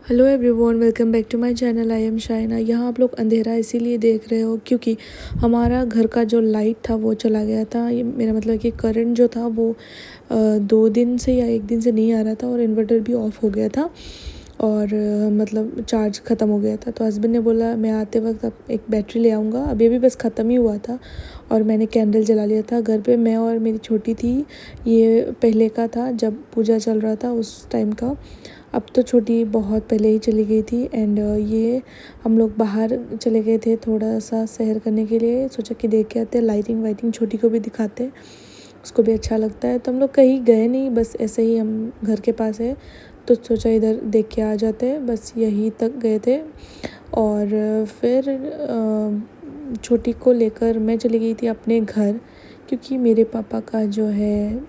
Hello everyone, welcome back to my channel. I am Shaina. यहाँ आप लोग अंधेरा इसीलिए देख रहे हो क्योंकि हमारा घर का जो लाइट था वो चला गया था। ये मेरा मतलब कि करंट जो था वो 2 दिन से या 1 दिन से नहीं आ रहा था और इन्वर्टर भी ऑफ हो गया था और मतलब चार्ज ख़त्म हो गया था। तो हस्बैंड ने बोला मैं आते वक्त अब एक बैटरी ले आऊँगा। अभी भी बस ख़त्म ही हुआ था और मैंने कैंडल जला लिया था घर पे। मैं और मेरी छोटी थी, ये पहले का था जब पूजा चल रहा था उस टाइम का। अब तो छोटी बहुत पहले ही चली गई थी एंड ये हम लोग बाहर चले गए थे थोड़ा सा सैर करने के लिए। सोचा कि देख के आते, लाइटिंग वाइटिंग छोटी को भी दिखाते, उसको भी अच्छा लगता है। तो हम लोग कहीं गए नहीं, बस ऐसे ही हम घर के पास है तो सोचा इधर देख के आ जाते, बस यहीं तक गए थे। और फिर छोटी को लेकर मैं चली गई थी अपने घर क्योंकि मेरे पापा का जो है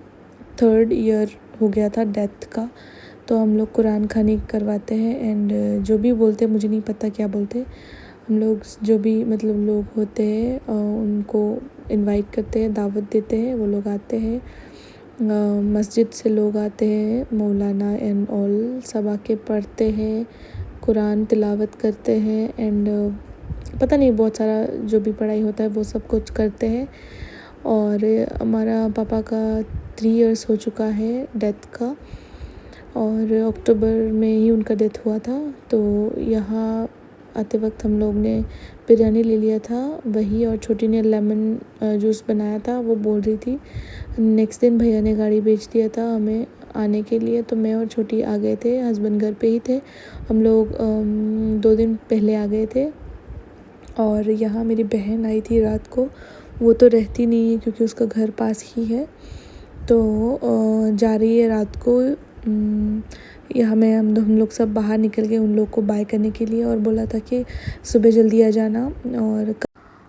3rd ईयर हो गया था डेथ का। तो हम लोग कुरान खानी करवाते हैं एंड जो भी बोलते हैं, मुझे नहीं पता क्या बोलते, हम लोग जो भी मतलब लोग होते हैं उनको इनवाइट करते हैं, दावत देते हैं, वो लोग आते हैं। मस्जिद से लोग आते हैं, मौलाना एंड ऑल सब आके पढ़ते हैं, कुरान तिलावत करते हैं एंड पता नहीं बहुत सारा जो भी पढ़ाई होता है वो सब कुछ करते हैं। और हमारा पापा का 3 इयर्स हो चुका है डेथ का और अक्टूबर में ही उनका डेथ हुआ था। तो यहाँ आते वक्त हम लोग ने बिरयानी ले लिया था वही, और छोटी ने लेमन जूस बनाया था। वो बोल रही थी नेक्स्ट दिन भैया ने गाड़ी भेज दिया था हमें आने के लिए, तो मैं और छोटी आ गए थे। हस्बैंड घर पे ही थे, हम लोग 2 दिन पहले आ गए थे। और यहाँ मेरी बहन आई थी रात को, वो तो रहती नहीं है क्योंकि उसका घर पास ही है, तो जा रही है रात को। यहाँ में हम लोग सब बाहर निकल गए उन लोग को बाय करने के लिए और बोला था कि सुबह जल्दी आ जाना।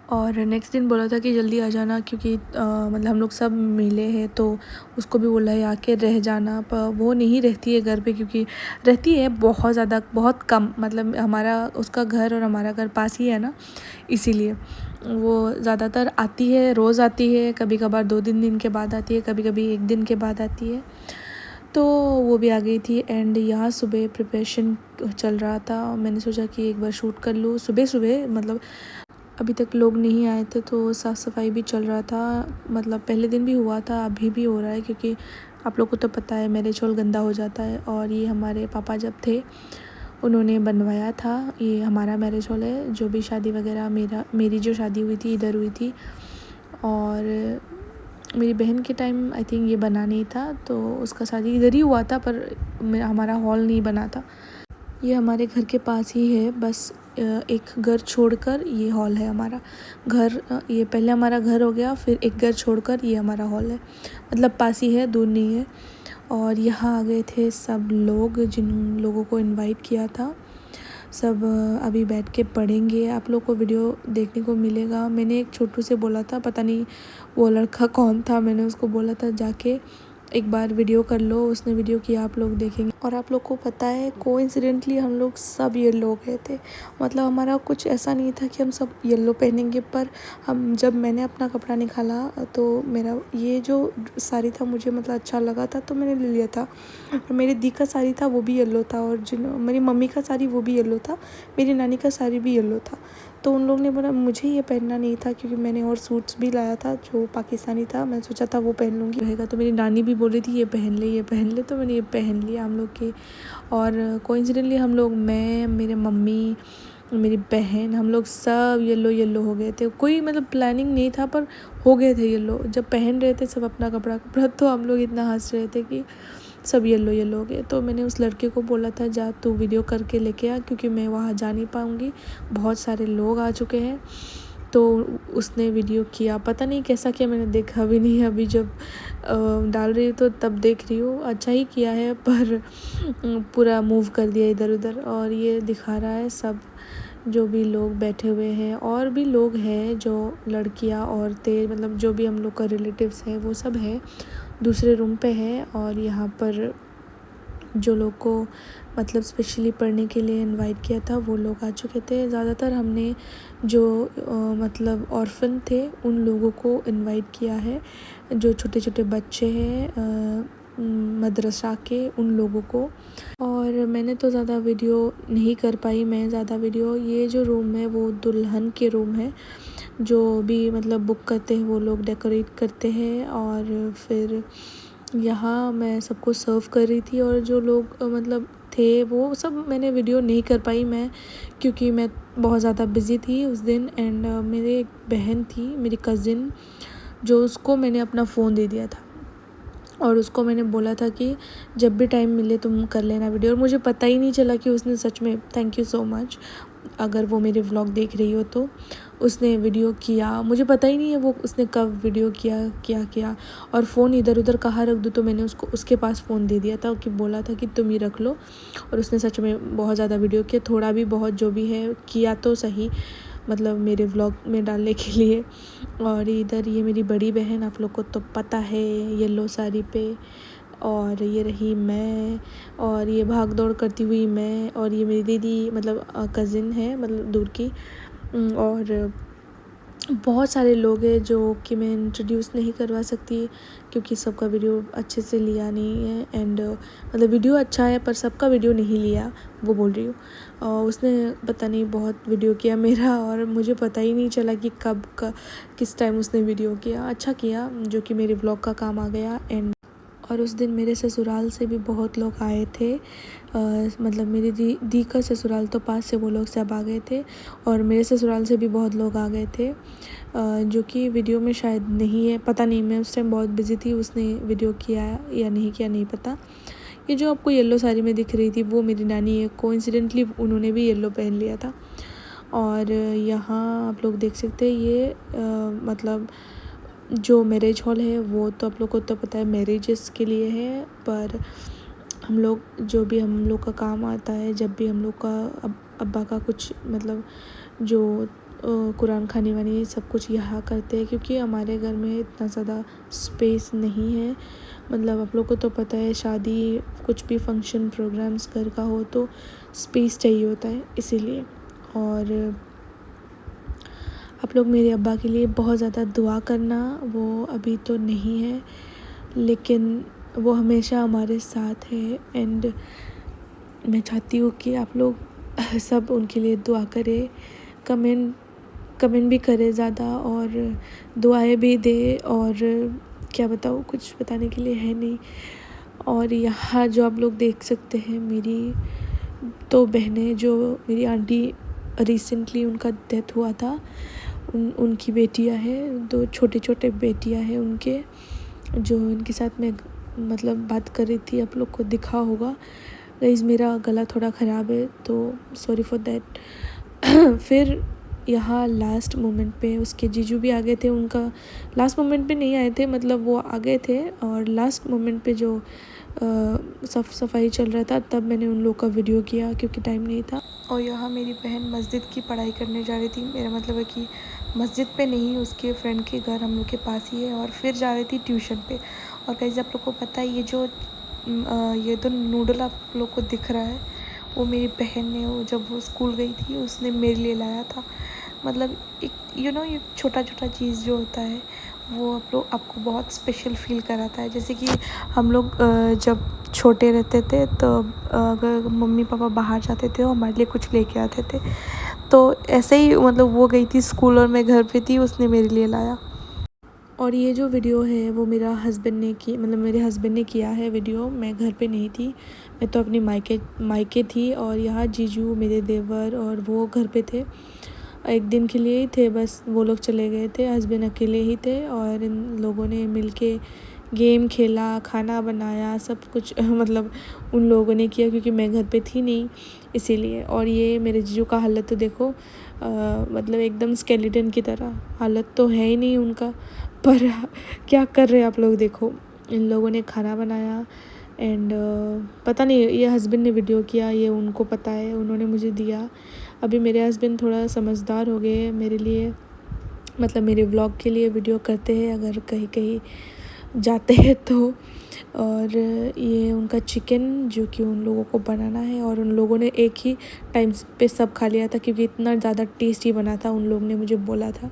और नेक्स्ट दिन बोला था कि जल्दी आ जाना क्योंकि मतलब हम लोग सब मिले हैं, तो उसको भी बोला है आके रह जाना। पर वो नहीं रहती है घर पे क्योंकि रहती है बहुत ज़्यादा, बहुत कम, मतलब हमारा उसका घर और हमारा घर पास ही है ना, इसीलिए वो ज़्यादातर आती है, रोज़ आती है, कभी कभार 2-3 दिन के बाद आती है, कभी कभी 1 दिन के बाद आती है। तो वो भी आ गई थी एंड यहाँ सुबह प्रिपरेशन चल रहा था। मैंने सोचा कि एक बार शूट कर लूँ सुबह सुबह, मतलब अभी तक लोग नहीं आए थे तो साफ़ सफाई भी चल रहा था। मतलब पहले दिन भी हुआ था, अभी भी हो रहा है क्योंकि आप लोग को तो पता है मैरिज हॉल गंदा हो जाता है। और ये हमारे पापा जब थे उन्होंने बनवाया था, ये हमारा मैरिज हॉल है। जो भी शादी वगैरह मेरी जो शादी हुई थी इधर हुई थी, और मेरी बहन के टाइम आई थिंक ये बना नहीं था, तो उसका शादी इधर ही हुआ था पर हमारा हॉल नहीं बना था। ये हमारे घर के पास ही है, बस एक घर छोड़कर ये हॉल है हमारा घर। ये पहले हमारा घर हो गया, फिर एक घर छोड़कर ये हमारा हॉल है, मतलब पास ही है, दूर नहीं है। और यहाँ आ गए थे सब लोग जिन लोगों को इनवाइट किया था। सब अभी बैठ के पढ़ेंगे, आप लोग को वीडियो देखने को मिलेगा। मैंने एक छोटू से बोला था, पता नहीं वो लड़का कौन था, मैंने उसको बोला था जाके एक बार वीडियो कर लो, उसने वीडियो किया, आप लोग देखेंगे। और आप लोग को पता है कोइंसिडेंटली हम लोग सब येलो गए थे, मतलब हमारा कुछ ऐसा नहीं था कि हम सब येलो पहनेंगे, पर हम जब मैंने अपना कपड़ा निकाला तो मेरा ये जो साड़ी था मुझे मतलब अच्छा लगा था तो मैंने ले लिया था। और मेरी दी का साड़ी था वो भी येलो था, और मेरी मम्मी का साड़ी वो भी येलो था, मेरी नानी का साड़ी भी येलो था। तो उन लोगों ने बोला मुझे ये पहनना नहीं था क्योंकि मैंने और सूट्स भी लाया था जो पाकिस्तानी था, मैं सोचा था वो पहन लूँगी रहेगा। तो मेरी नानी भी बोल रही थी ये पहन ले ये पहन ले, तो मैंने ये पहन लिया हम लोग के। और कोइंसिडेंटली हम लोग, मैं, मेरे मम्मी, मेरी बहन, हम लोग सब येलो येलो हो गए थे। कोई मतलब प्लानिंग नहीं था पर हो गए थे येलो। जब पहन रहे थे सब अपना कपड़ा तो हम लोग इतना हंस रहे थे कि सब येलो येलो हो गए। तो मैंने उस लड़के को बोला था जा तू वीडियो करके लेके आ क्योंकि मैं वहाँ जा नहीं पाऊँगी, बहुत सारे लोग आ चुके हैं। तो उसने वीडियो किया, पता नहीं कैसा किया, मैंने देखा भी नहीं। अभी जब डाल रही हूँ तो तब देख रही हूँ, अच्छा ही किया है, पर पूरा मूव कर दिया इधर उधर। और ये दिखा रहा है सब जो भी लोग बैठे हुए हैं, और भी लोग हैं जो लड़कियां, औरतें, मतलब जो भी हम लोग का रिलेटिव्स है वो सब है, दूसरे रूम पे है। और यहाँ पर जो लोग को मतलब स्पेशली पढ़ने के लिए इनवाइट किया था वो लोग आ चुके थे। ज़्यादातर हमने जो मतलब ऑर्फन थे उन लोगों को इनवाइट किया है, जो छोटे छोटे बच्चे हैं, मदरसा के उन लोगों को। और मैंने तो ज़्यादा वीडियो नहीं कर पाई मैं ज़्यादा वीडियो। ये जो रूम है वो दुल्हन के रूम है, जो भी मतलब बुक करते हैं वो लोग डेकोरेट करते हैं। और फिर यहाँ मैं सबको सर्व कर रही थी, और जो लोग मतलब थे वो सब मैंने वीडियो नहीं कर पाई मैं, क्योंकि मैं बहुत ज़्यादा बिज़ी थी उस दिन। एंड मेरे एक बहन थी, मेरी कज़िन, जो उसको मैंने अपना फ़ोन दे दिया था और उसको मैंने बोला था कि जब भी टाइम मिले तुम कर लेना वीडियो। और मुझे पता ही नहीं चला कि उसने सच में, थैंक यू सो मच, अगर वो मेरे व्लॉग देख रही हो तो, उसने वीडियो किया। मुझे पता ही नहीं है वो उसने कब वीडियो किया। और फ़ोन इधर उधर कहाँ रख दूँ, तो मैंने उसको उसके पास फ़ोन दे दिया था कि बोला था कि तुम ही रख लो। और उसने सच में बहुत ज़्यादा वीडियो किया, थोड़ा भी बहुत जो भी है किया तो सही, मतलब मेरे व्लॉग में डालने के लिए। और इधर ये मेरी बड़ी बहन, आप लोग को तो पता है, येलो साड़ी पे। और ये रही मैं, और ये भाग दौड़ करती हुई मैं, और ये मेरी दीदी मतलब कज़िन है, मतलब दूर की। और बहुत सारे लोग हैं जो कि मैं इंट्रोड्यूस नहीं करवा सकती, क्योंकि सबका वीडियो अच्छे से लिया नहीं है। एंड मतलब वीडियो अच्छा है पर सबका वीडियो नहीं लिया, वो बोल रही हूँ। उसने पता नहीं बहुत वीडियो किया मेरा, और मुझे पता ही नहीं चला कि कब का किस टाइम उसने वीडियो किया। अच्छा किया जो कि मेरे व्लॉग का काम आ गया। एंड और उस दिन मेरे ससुराल से भी बहुत लोग आए थे, मतलब मेरी दी का ससुराल तो पास से, वो लोग सब आ गए थे। और मेरे ससुराल से भी बहुत लोग आ गए थे, जो कि वीडियो में शायद नहीं है, पता नहीं, मैं उस टाइम बहुत बिज़ी थी। उसने वीडियो किया या नहीं किया नहीं पता। ये जो आपको येलो साड़ी में दिख रही थी वो मेरी नानी है, कोइंसिडेंटली उन्होंने भी येलो पहन लिया था। और यहाँ आप लोग देख सकते हैं ये मतलब जो मैरिज हॉल है वो तो आप लोग को तो पता है मैरिजेस के लिए है, पर हम लोग जो भी हम लोग का काम आता है, जब भी हम लोग का अब्बा का कुछ मतलब जो कुरान खानी वानी सब कुछ यहाँ करते हैं, क्योंकि हमारे घर में इतना ज़्यादा स्पेस नहीं है। मतलब आप लोग को तो पता है शादी कुछ भी फंक्शन प्रोग्राम्स घर का हो तो स्पेस चाहिए होता है, इसीलिए। और आप लोग मेरे अब्बा के लिए बहुत ज़्यादा दुआ करना, वो अभी तो नहीं है लेकिन वो हमेशा हमारे साथ है। एंड मैं चाहती हूँ कि आप लोग सब उनके लिए दुआ करें, कमेंट भी करें ज़्यादा, और दुआएं भी दे। और क्या बताऊँ, कुछ बताने के लिए है नहीं। और यहाँ जो आप लोग देख सकते हैं मेरी दो बहनें, जो मेरी आंटी रिसेंटली उनका डेथ हुआ था, उनकी बेटियां हैं, दो छोटे छोटे बेटियां हैं उनके, जो इनके साथ मैं मतलब बात कर रही थी। आप लोग को दिखा होगा गाइस, मेरा गला थोड़ा ख़राब है तो सॉरी फॉर दैट। फिर यहाँ लास्ट मोमेंट पे उसके जीजू भी आ गए थे। उनका लास्ट मोमेंट पे नहीं आए थे, मतलब वो आ गए थे, और लास्ट मोमेंट पे जो साफ सफाई चल रहा था तब मैंने उन लोग का वीडियो किया, क्योंकि टाइम नहीं था। और यहाँ मेरी बहन मस्जिद की पढ़ाई करने जा रही थी, मेरा मतलब है कि मस्जिद पे नहीं, उसके फ्रेंड के घर हम लोग के पास ही है, और फिर जा रही थी ट्यूशन पे। और गाइस आप लोग को पता है ये तो नूडल आप लोग को दिख रहा है, वो मेरी बहन ने, वो जब वो स्कूल गई थी उसने मेरे लिए लाया था। मतलब एक ये छोटा छोटा चीज़ जो होता है वो आपको बहुत स्पेशल फील कराता है। जैसे कि हम लोग जब छोटे रहते थे तो अगर मम्मी पापा बाहर जाते थे और हमारे लिए कुछ लेके आते थे, तो ऐसे ही मतलब वो गई थी स्कूल और मैं घर पे थी, उसने मेरे लिए लाया। और ये जो वीडियो है वो मेरा हस्बैंड ने की, मतलब मेरे हस्बैंड ने किया है वीडियो, मैं घर पे नहीं थी, मैं तो अपनी मायके थी। और यहाँ जीजू, मेरे देवर और वो घर पे थे, एक दिन के लिए ही थे बस, वो लोग चले गए थे, हस्बैंड अकेले ही थे। और इन लोगों ने मिलके गेम खेला, खाना बनाया, सब कुछ मतलब उन लोगों ने किया, क्योंकि मैं घर पे थी नहीं इसीलिए। और ये मेरे जीजू का हालत तो देखो, मतलब एकदम स्केलेटन की तरह हालत तो है ही नहीं उनका, पर क्या कर रहे हैं आप लोग देखो। इन लोगों ने खाना बनाया। एंड पता नहीं, ये हस्बैंड ने वीडियो किया, ये उनको पता है, उन्होंने मुझे दिया। अभी मेरे हस्बैंड थोड़ा समझदार हो गए मेरे लिए, मतलब मेरे व्लॉग के लिए वीडियो करते हैं, अगर कहीं कहीं जाते हैं तो और ये उनका चिकन जो कि उन लोगों को बनाना है, और उन लोगों ने एक ही टाइम पे सब खा लिया था क्योंकि इतना ज़्यादा टेस्टी बना था। उन लोगों ने मुझे बोला था,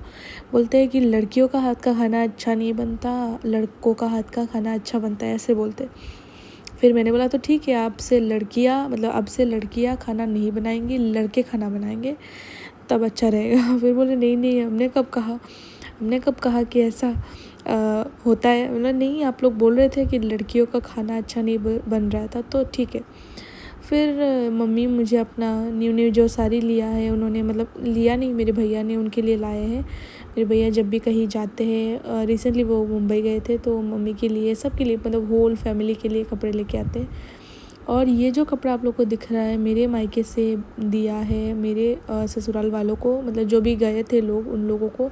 बोलते हैं कि लड़कियों का हाथ का खाना अच्छा नहीं बनता, लड़कों का हाथ का खाना अच्छा बनता है, ऐसे बोलते। फिर मैंने बोला तो ठीक है, आपसे लड़कियाँ मतलब अब से लड़कियाँ खाना नहीं बनाएंगी, लड़के खाना बनाएंगे तब अच्छा रहेगा। फिर बोले नहीं नहीं, हमने कब कहा कि ऐसा होता है। मतलब नहीं, आप लोग बोल रहे थे कि लड़कियों का खाना अच्छा नहीं बन रहा था, तो ठीक है। फिर मम्मी मुझे अपना न्यू जो साड़ी लिया है, उन्होंने मतलब लिया नहीं, मेरे भैया ने उनके लिए लाए हैं। मेरे भैया जब भी कहीं जाते हैं, रिसेंटली वो मुंबई गए थे, तो मम्मी के लिए, सबके लिए, मतलब होल फैमिली के लिए कपड़े लेके आते हैं। और ये जो कपड़ा आप लोग को दिख रहा है, मेरे मायके से दिया है मेरे ससुराल वालों को, मतलब जो भी गए थे लोग, उन लोगों को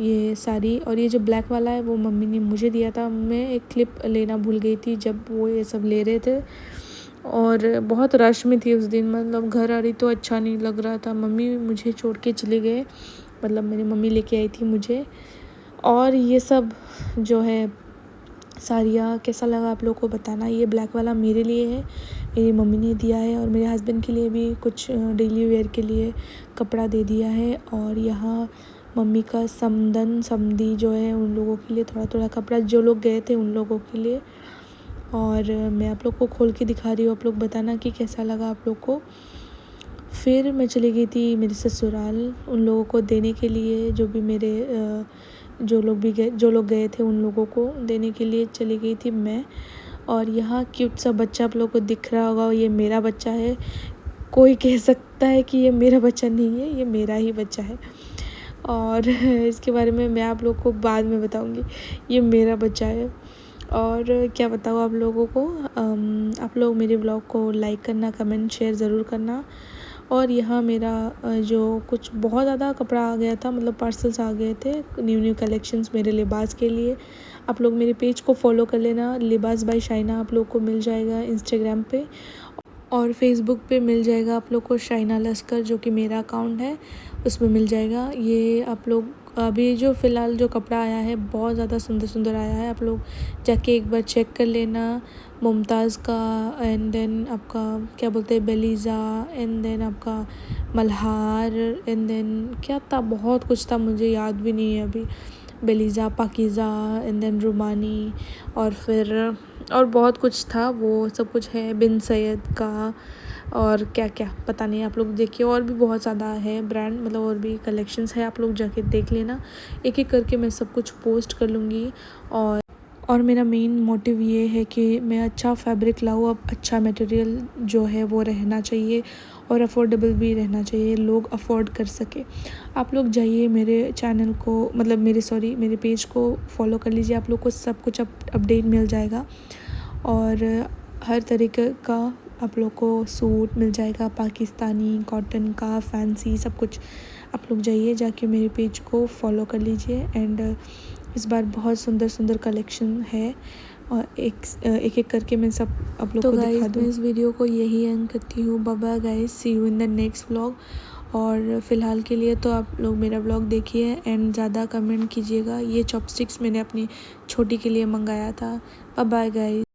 ये साड़ी। और ये जो ब्लैक वाला है वो मम्मी ने मुझे दिया था। मैं एक क्लिप लेना भूल गई थी जब वो ये सब ले रहे थे, और बहुत रश में थी उस दिन, मतलब घर आ रही तो अच्छा नहीं लग रहा था। मम्मी मुझे छोड़ के चले गए, मतलब मेरी मम्मी लेके आई थी मुझे। और ये सब जो है साड़ियाँ कैसा लगा आप लोग को बताना। ये ब्लैक वाला मेरे लिए है, मेरी मम्मी ने दिया है, और मेरे हस्बैंड के लिए भी कुछ डेली वेयर के लिए कपड़ा दे दिया है। और यहाँ मम्मी का समधन समधी जो है उन लोगों के लिए थोड़ा थोड़ा कपड़ा, जो लोग गए थे उन लोगों के लिए। और मैं आप लोग को खोल के दिखा रही हूँ, आप लोग बताना कि कैसा लगा आप लोग को। फिर मैं चली गई थी मेरे ससुराल उन लोगों को देने के लिए, जो भी मेरे जो लोग गए थे उन लोगों को देने के लिए चली गई थी मैं। और यहाँ क्यूट सा बच्चा आप लोग को दिख रहा होगा, ये मेरा बच्चा है। कोई कह सकता है कि ये मेरा बच्चा नहीं है, ये मेरा ही बच्चा है। और इसके बारे में मैं आप लोग को बाद में बताऊंगी, ये मेरा बच्चा है। और क्या बताऊँ आप लोगों को, आप लोग मेरे ब्लॉग को लाइक करना, कमेंट शेयर ज़रूर करना। और यहाँ मेरा जो कुछ बहुत ज़्यादा कपड़ा आ गया था, मतलब पार्सल्स आ गए थे, न्यू कलेक्शंस मेरे लिबास के लिए। आप लोग मेरे पेज को फॉलो कर लेना, लिबास बाय शाइना आप लोग को मिल जाएगा इंस्टाग्राम पे, और फेसबुक पे मिल जाएगा आप लोग को शाइना लस्कर, जो कि मेरा अकाउंट है, उसमें मिल जाएगा। ये आप लोग अभी जो फ़िलहाल जो कपड़ा आया है बहुत ज़्यादा सुंदर सुंदर आया है, आप लोग जाके एक बार चेक कर लेना। मुमताज़ का, एंड देन आपका क्या बोलते हैं, बेलीज़ा, एंड देन आपका मल्हार, एंड देन क्या था, बहुत कुछ था, मुझे याद भी नहीं है अभी। बेलीज़ा, पाकीज़ा, एंड देन रुमानी, और फिर और बहुत कुछ था, वो सब कुछ है। बिन सैयद का, और क्या क्या पता नहीं, आप लोग देखिए। और भी बहुत ज़्यादा है ब्रांड, मतलब और भी कलेक्शंस है, आप लोग जाके देख लेना। एक एक करके मैं सब कुछ पोस्ट कर लूँगी। और मेरा मेन मोटिव ये है कि मैं अच्छा फैब्रिक लाऊँ, अब अच्छा मटेरियल जो है वो रहना चाहिए, और अफोर्डेबल भी रहना चाहिए, लोग अफोर्ड कर सके। आप लोग जाइए मेरे चैनल को, मतलब मेरे पेज को फॉलो कर लीजिए, आप लोग को सब कुछ अपडेट मिल जाएगा। और हर तरीके का आप लोग को सूट मिल जाएगा, पाकिस्तानी, कॉटन का, फैंसी, सब कुछ। आप लोग जाइए, जाके मेरे पेज को फॉलो कर लीजिए। एंड इस बार बहुत सुंदर सुंदर कलेक्शन है, और एक एक करके मैं सब आप लोग को दिखा दूँ। मैं इस वीडियो को यही एंड करती हूँ। Bye bye guys, see you in the next vlog. और फ़िलहाल के लिए तो आप लोग मेरा व्लॉग देखिए, एंड ज़्यादा कमेंट कीजिएगा। ये चॉपस्टिक्स मैंने अपनी छोटी के लिए मंगाया था। Bye bye guys.